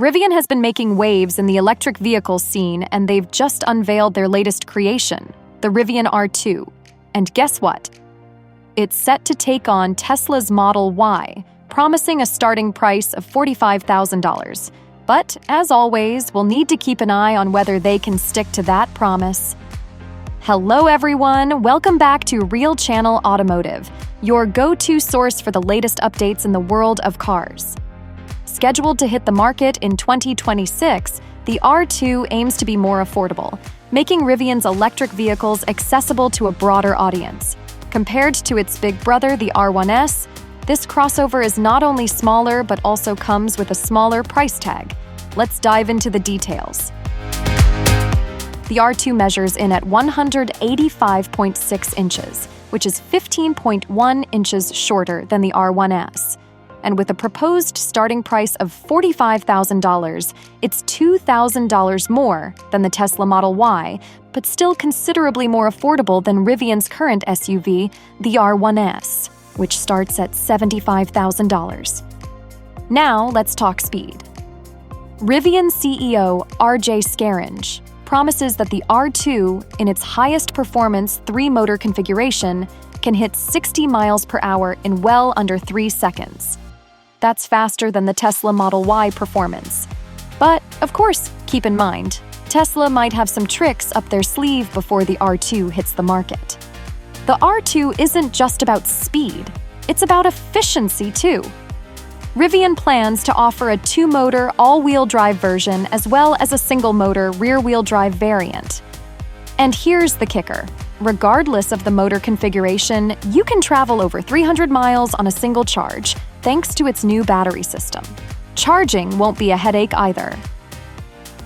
Rivian has been making waves in the electric vehicle scene, and they've just unveiled their latest creation, the Rivian R2. And guess what? It's set to take on Tesla's Model Y, promising a starting price of $45,000. But, as always, we'll need to keep an eye on whether they can stick to that promise. Hello everyone, welcome back to Realchannel Automotive, your go-to source for the latest updates in the world of cars. Scheduled to hit the market in 2026, the R2 aims to be more affordable, making Rivian's electric vehicles accessible to a broader audience. Compared to its big brother, the R1S, this crossover is not only smaller but also comes with a smaller price tag. Let's dive into the details. The R2 measures in at 185.6 inches, which is 15.1 inches shorter than the R1S. And with a proposed starting price of $45,000, it's $2,000 more than the Tesla Model Y, but still considerably more affordable than Rivian's current SUV, the R1S, which starts at $75,000. Now, let's talk speed. Rivian CEO RJ Scaringe promises that the R2, in its highest performance 3-motor configuration, can hit 60 miles per hour in well under 3 seconds. That's faster than the Tesla Model Y performance. But, of course, keep in mind, Tesla might have some tricks up their sleeve before the R2 hits the market. The R2 isn't just about speed, it's about efficiency too. Rivian plans to offer a 2-motor all-wheel drive version as well as a single-motor rear-wheel drive variant. And here's the kicker. Regardless of the motor configuration, you can travel over 300 miles on a single charge, thanks to its new battery system. Charging won't be a headache either.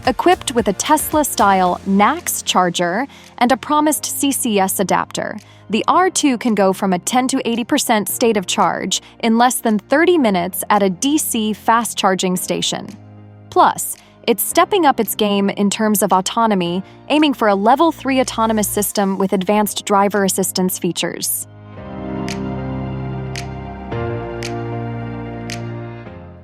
Equipped with a Tesla-style NACS charger and a promised CCS adapter, the R2 can go from a 10 to 80% state of charge in less than 30 minutes at a DC fast charging station. Plus, it's stepping up its game in terms of autonomy, aiming for a Level 3 autonomous system with advanced driver assistance features.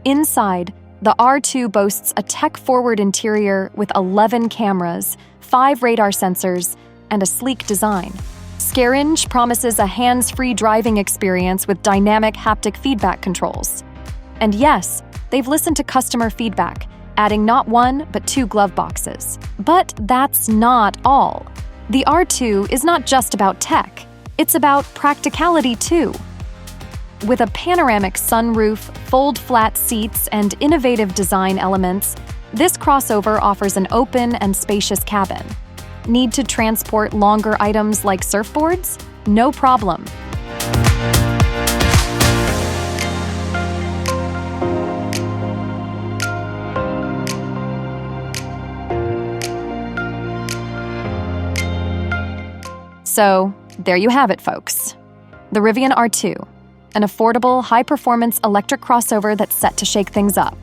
Inside, the R2 boasts a tech-forward interior with 11 cameras, 5 radar sensors, and a sleek design. Scaringe promises a hands-free driving experience with dynamic haptic feedback controls. And yes, they've listened to customer feedback, adding not 1 but 2 glove boxes. But that's not all. The R2 is not just about tech, it's about practicality too. With a panoramic sunroof, fold-flat seats, and innovative design elements, this crossover offers an open and spacious cabin. Need to transport longer items like surfboards? No problem. So, there you have it, folks. The Rivian R2. An affordable, high-performance electric crossover that's set to shake things up.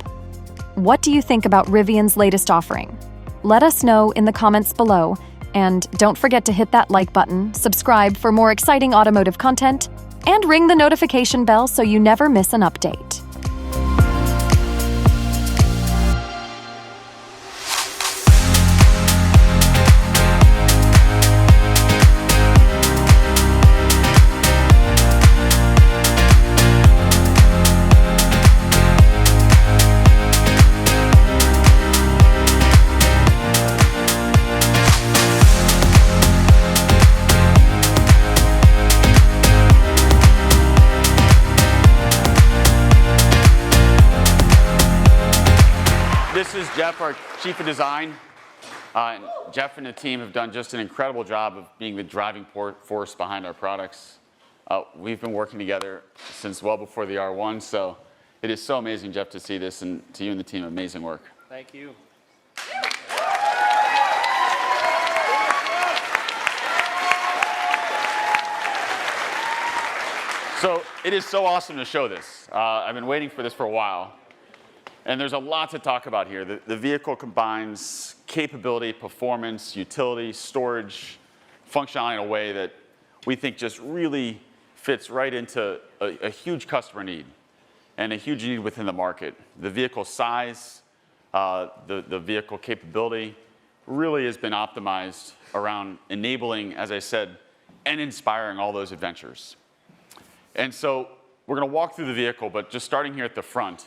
What do you think about Rivian's latest offering? Let us know in the comments below, and don't forget to hit that like button, subscribe for more exciting automotive content, and ring the notification bell so you never miss an update. This is Jeff, our Chief of Design. Jeff and the team have done just an incredible job of being the driving force behind our products. We've been working together since well before the R1, so it is so amazing, Jeff, to see this, and to you and the team, amazing work. Thank you. So it is so awesome to show this. I've been waiting for this for a while. And there's a lot to talk about here. The vehicle combines capability, performance, utility, storage, functionality in a way that we think just really fits right into a huge customer need and a huge need within the market. The vehicle size, the vehicle capability really has been optimized around enabling, as I said, and inspiring all those adventures. And so we're going to walk through the vehicle, but just starting here at the front.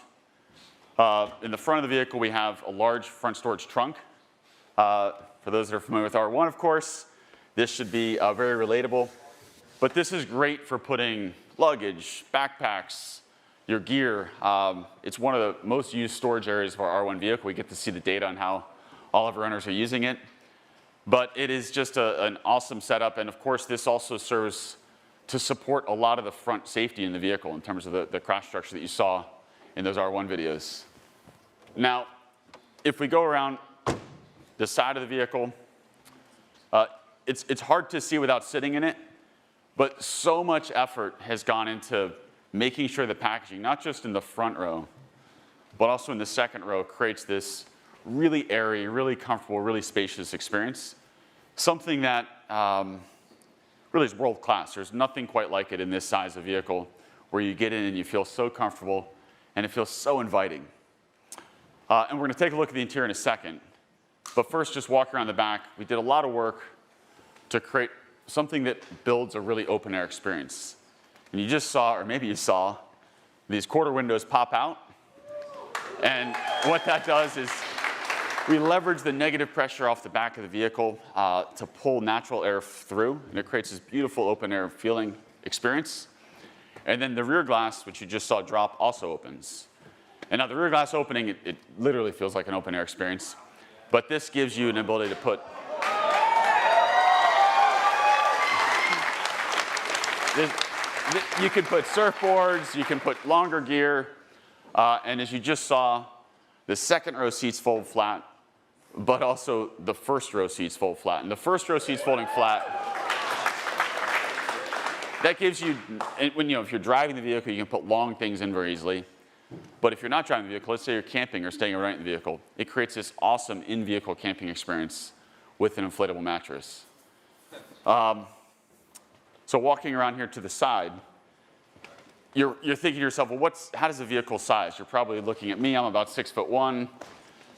In the front of the vehicle, we have a large front storage trunk. For those that are familiar with R1, of course, this should be very relatable. But this is great for putting luggage, backpacks, your gear. It's one of the most used storage areas of our R1 vehicle. We get to see the data on how all of our owners are using it. But it is just an awesome setup. And of course, this also serves to support a lot of the front safety in the vehicle in terms of the crash structure that you saw in those R1 videos. Now, if we go around the side of the vehicle, it's hard to see without sitting in it, but so much effort has gone into making sure the packaging, not just in the front row, but also in the second row, creates this really airy, really comfortable, really spacious experience. Something that really is world class. There's nothing quite like it in this size of vehicle where you get in and you feel so comfortable and it feels so inviting. And we're going to take a look at the interior in a second. But first, just walk around the back. We did a lot of work to create something that builds a really open air experience. And you just saw, or maybe you saw, these quarter windows pop out. And what that does is we leverage the negative pressure off the back of the vehicle to pull natural air through, and it creates this beautiful open air feeling experience. And then the rear glass, which you just saw drop, also opens. And now the rear glass opening, it literally feels like an open air experience, but this gives you an ability to put you can put surfboards, you can put longer gear, and as you just saw, the second row seats fold flat, but also the first row seats fold flat. And the first row seats folding flat, that gives you, if you're driving the vehicle, you can put long things in very easily. But if you're not driving the vehicle, let's say you're camping or staying overnight in the vehicle, it creates this awesome in-vehicle camping experience with an inflatable mattress. So walking around here to the side, you're thinking to yourself, well, how does the vehicle size? You're probably looking at me, I'm about 6'1",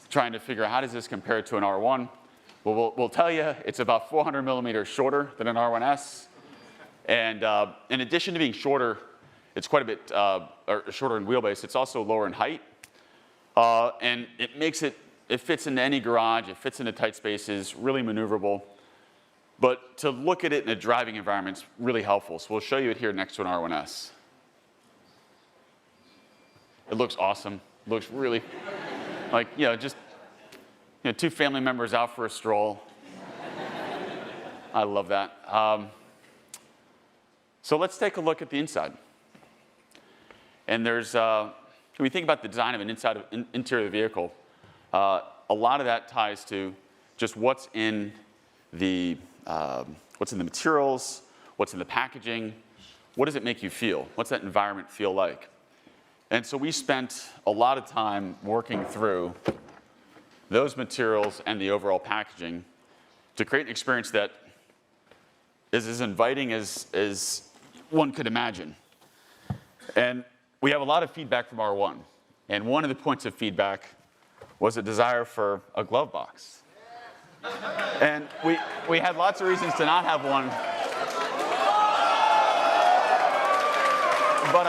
trying to figure out how does this compare to an R1? Well, we'll tell you, it's about 400 millimeters shorter than an R1S. And in addition to being shorter, it's quite a bit shorter in wheelbase. It's also lower in height. And it fits into any garage, it fits into tight spaces, really maneuverable. But to look at it in a driving environment is really helpful. So we'll show you it here next to an R1S. It looks awesome. It looks really like, just two family members out for a stroll. I love that. So let's take a look at the inside. And there's, when we think about the design of an interior of the vehicle, a lot of that ties to just what's in the materials, what's in the packaging, what does it make you feel? What's that environment feel like? And so we spent a lot of time working through those materials and the overall packaging to create an experience that is as inviting as one could imagine. And we have a lot of feedback from R1. And one of the points of feedback was a desire for a glove box. And we had lots of reasons to not have one. But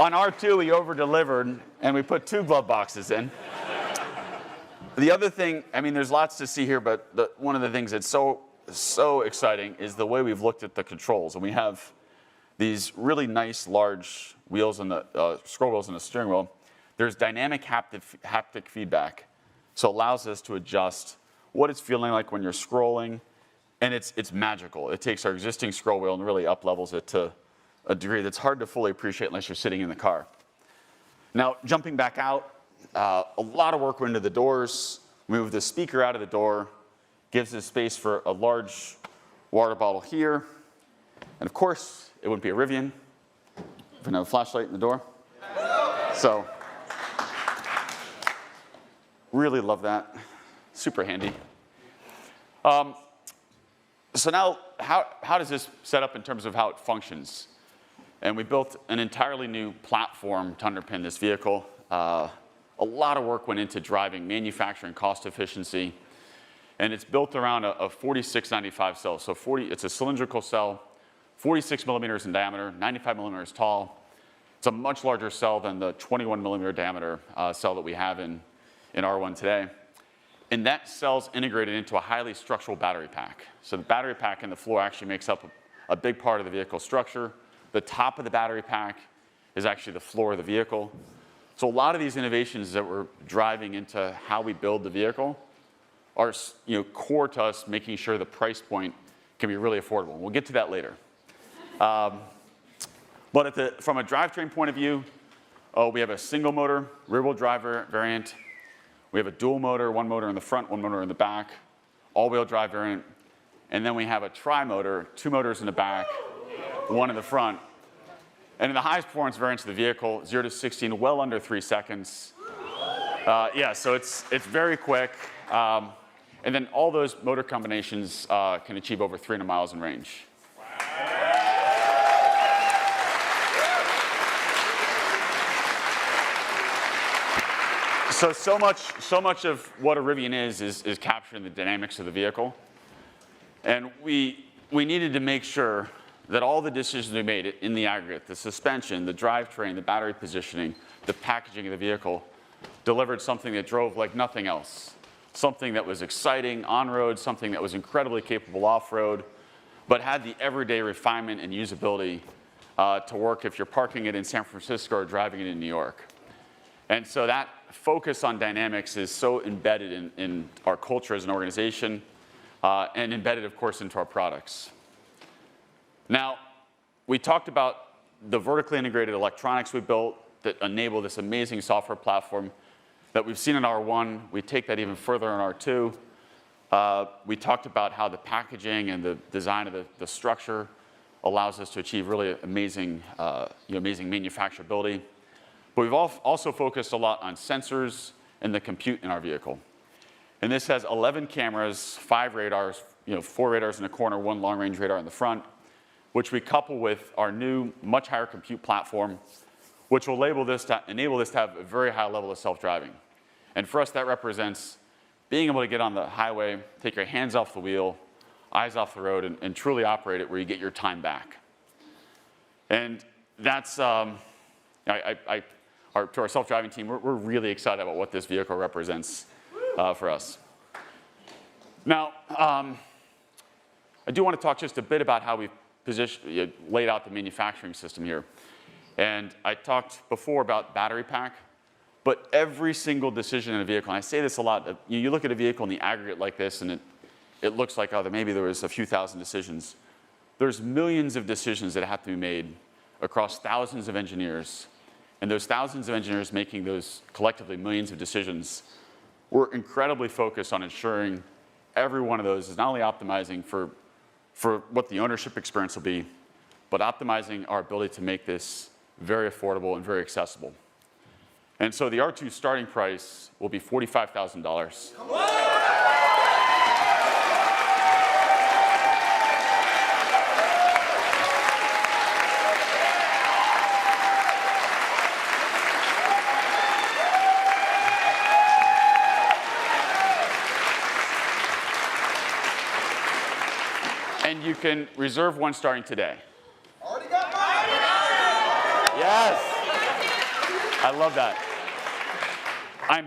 on R2, we over-delivered, and we put 2 glove boxes in. The other thing, there's lots to see here, but one of the things that's so exciting is the way we've looked at the controls. And we have these really nice, large wheels and the scroll wheels and the steering wheel. There's dynamic haptic feedback, so it allows us to adjust what it's feeling like when you're scrolling, and it's magical. It takes our existing scroll wheel and really up-levels it to a degree that's hard to fully appreciate unless you're sitting in the car. Now, jumping back out, a lot of work went into the doors. Move the speaker out of the door, gives us space for a large water bottle here. And of course, it wouldn't be a Rivian if we didn't have a flashlight in the door. So, really love that. Super handy. So now, how does this set up in terms of how it functions? And we built an entirely new platform to underpin this vehicle. A lot of work went into driving manufacturing cost efficiency. And it's built around a 4695 cell. So it's a cylindrical cell, 46 millimeters in diameter, 95 millimeters tall. It's a much larger cell than the 21 millimeter diameter cell that we have in R1 today. And that cell's integrated into a highly structural battery pack. So the battery pack in the floor actually makes up a big part of the vehicle structure. The top of the battery pack is actually the floor of the vehicle. So a lot of these innovations that we're driving into how we build the vehicle are core to us making sure the price point can be really affordable. We'll get to that later. But from a drivetrain point of view, we have a single motor, rear-wheel drive variant. We have a dual motor, one motor in the front, one motor in the back, all-wheel drive variant. And then we have a tri-motor, two motors in the back, one in the front. And in the highest performance variants of the vehicle, 0 to 60 in well under 3 seconds. Yeah, so it's very quick. And then all those motor combinations can achieve over 300 miles in range. So much of what a Rivian is capturing the dynamics of the vehicle. And we needed to make sure that all the decisions we made in the aggregate, the suspension, the drivetrain, the battery positioning, the packaging of the vehicle, delivered something that drove like nothing else. Something that was exciting on-road, something that was incredibly capable off-road, but had the everyday refinement and usability to work if you're parking it in San Francisco or driving it in New York. And so that focus on dynamics is so embedded in our culture as an organization and embedded, of course, into our products. Now, we talked about the vertically integrated electronics we built that enable this amazing software platform that we've seen in R1. We take that even further in R2. We talked about how the packaging and the design of the structure allows us to achieve really amazing, amazing manufacturability. But we've also focused a lot on sensors and the compute in our vehicle. And this has 11 cameras, 5 radars, 4 radars in the corner, 1 long-range radar in the front, which we couple with our new, much higher compute platform, which will enable this to have a very high level of self-driving. And for us, that represents being able to get on the highway, take your hands off the wheel, eyes off the road, and truly operate it where you get your time back. And that's, to our self-driving team, we're really excited about what this vehicle represents for us. Now, I do want to talk just a bit about how we've laid out the manufacturing system here. And I talked before about battery pack, but every single decision in a vehicle, and I say this a lot, you look at a vehicle in the aggregate like this, and it looks like, oh, maybe there was a few thousand decisions. There's millions of decisions that have to be made across thousands of engineers. And those thousands of engineers making those collectively millions of decisions, we're incredibly focused on ensuring every one of those is not only optimizing for what the ownership experience will be, but optimizing our ability to make this very affordable and very accessible. And so the R2 starting price will be $45,000. And you can reserve one starting today. Already got mine! Yes! I love that.